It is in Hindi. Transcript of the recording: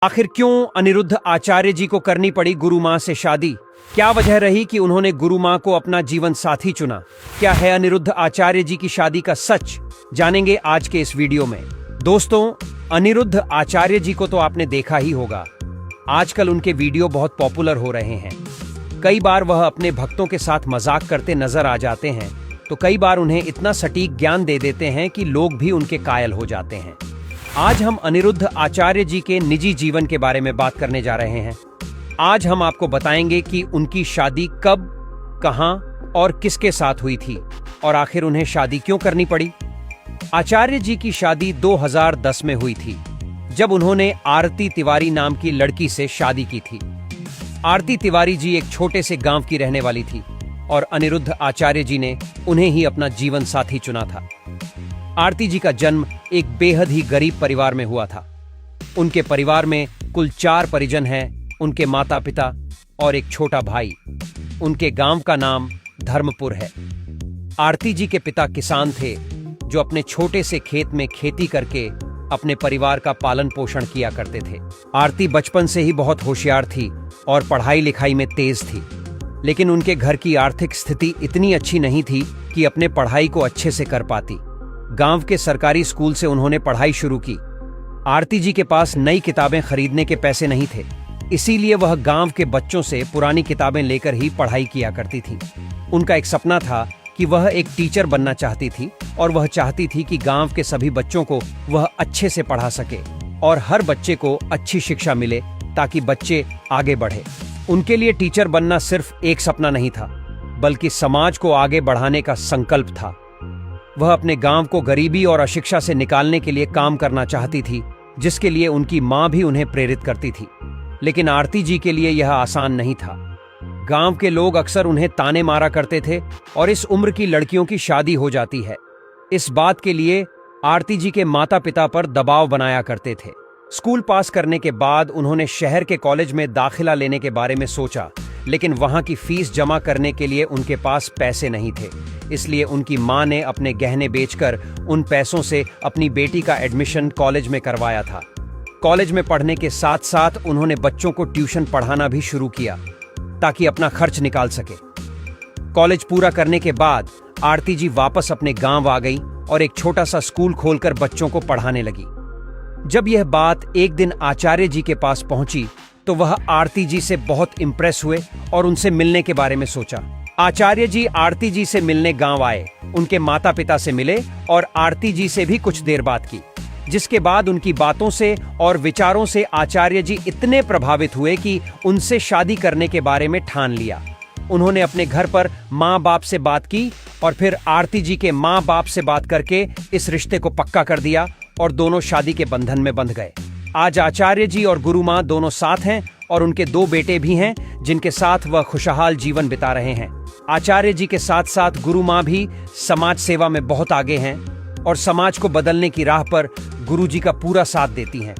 आखिर क्यों अनिरुद्ध आचार्य जी को करनी पड़ी गुरु मां से शादी? क्या वजह रही कि उन्होंने गुरु मां को अपना जीवन साथी चुना? क्या है अनिरुद्ध आचार्य जी की शादी का सच? जानेंगे आज के इस वीडियो में। दोस्तों, अनिरुद्ध आचार्य जी को तो आपने देखा ही होगा। आजकल उनके वीडियो बहुत पॉपुलर हो रहे हैं। कई बार वह अपने भक्तों के साथ मजाक करते नजर आ जाते हैं, तो कई बार उन्हें इतना सटीक ज्ञान दे देते हैं कि लोग भी उनके कायल हो जाते हैं। आज हम अनिरुद्ध आचार्य जी के निजी जीवन के बारे में बात करने जा रहे हैं। आज हम आपको बताएंगे कि उनकी शादी कब, कहां और किसके साथ हुई थी और आखिर उन्हें शादी क्यों करनी पड़ी। आचार्य जी की शादी 2010 में हुई थी, जब उन्होंने आरती तिवारी नाम की लड़की से शादी की थी। आरती तिवारी जी एक छोटे से गांव की रहने वाली थी और अनिरुद्ध आचार्य जी ने उन्हें ही अपना जीवन साथी चुना था। आरती जी का जन्म एक बेहद ही गरीब परिवार में हुआ था। उनके परिवार में कुल 4 परिजन हैं, उनके माता पिता और एक छोटा भाई। उनके गांव का नाम धर्मपुर है। आरती जी के पिता किसान थे, जो अपने छोटे से खेत में खेती करके अपने परिवार का पालन पोषण किया करते थे। आरती बचपन से ही बहुत होशियार थी और पढ़ाई लिखाई में तेज थी, लेकिन उनके घर की आर्थिक स्थिति इतनी अच्छी नहीं थी कि अपने पढ़ाई को अच्छे से कर पाती। गांव के सरकारी स्कूल से उन्होंने पढ़ाई शुरू की। आरती जी के पास नई किताबें खरीदने के पैसे नहीं थे, इसीलिए वह गांव के बच्चों से पुरानी किताबें लेकर ही पढ़ाई किया करती थी। उनका एक सपना था कि वह एक टीचर बनना चाहती थी और वह चाहती थी कि गांव के सभी बच्चों को वह अच्छे से पढ़ा सके और हर बच्चे को अच्छी शिक्षा मिले, ताकि बच्चे आगे बढ़े। उनके लिए टीचर बनना सिर्फ एक सपना नहीं था, बल्कि समाज को आगे बढ़ाने का संकल्प था। वह अपने गांव को गरीबी और अशिक्षा से निकालने के लिए काम करना चाहती थी, जिसके लिए उनकी मां भी उन्हें प्रेरित करती थी। लेकिन आरती जी के लिए यह आसान नहीं था। गांव के लोग अक्सर उन्हें ताने मारा करते थे और इस उम्र की लड़कियों की शादी हो जाती है, इस बात के लिए आरती जी के माता पिता पर दबाव बनाया करते थे। स्कूल पास करने के बाद उन्होंने शहर के कॉलेज में दाखिला लेने के बारे में सोचा, लेकिन वहां की फीस जमा करने के लिए उनके पास पैसे नहीं थे। इसलिए उनकी मां ने अपने गहने बेचकर उन पैसों से अपनी बेटी का एडमिशन कॉलेज में करवाया था। कॉलेज में पढ़ने के साथ साथ उन्होंने बच्चों को ट्यूशन पढ़ाना भी शुरू किया, ताकि अपना खर्च निकाल सके। कॉलेज पूरा करने के बाद आरती जी वापस अपने गांव आ गई और एक छोटा सा स्कूल खोलकर बच्चों को पढ़ाने लगी। जब यह बात एक दिन आचार्य जी के पास पहुंची, तो वह आरती जी से बहुत इंप्रेस हुए और उनसे मिलने के बारे में सोचा। आचार्य जी आरती जी से मिलने गांव आए, उनके माता पिता से मिले और आरती जी से भी कुछ देर बात की, जिसके बाद उनकी बातों से और विचारों से आचार्य जी इतने प्रभावित हुए कि उनसे शादी करने के बारे में ठान लिया। उन्होंने अपने घर पर माँ बाप से बात की और फिर आरती जी के माँ बाप से बात करके इस रिश्ते को पक्का कर दिया और दोनों शादी के बंधन में बंध गए। आज आचार्य जी और गुरु मां दोनों साथ हैं और उनके 2 बेटे भी हैं, जिनके साथ वह खुशहाल जीवन बिता रहे हैं। आचार्य जी के साथ साथ गुरु मां भी समाज सेवा में बहुत आगे हैं और समाज को बदलने की राह पर गुरु जी का पूरा साथ देती हैं।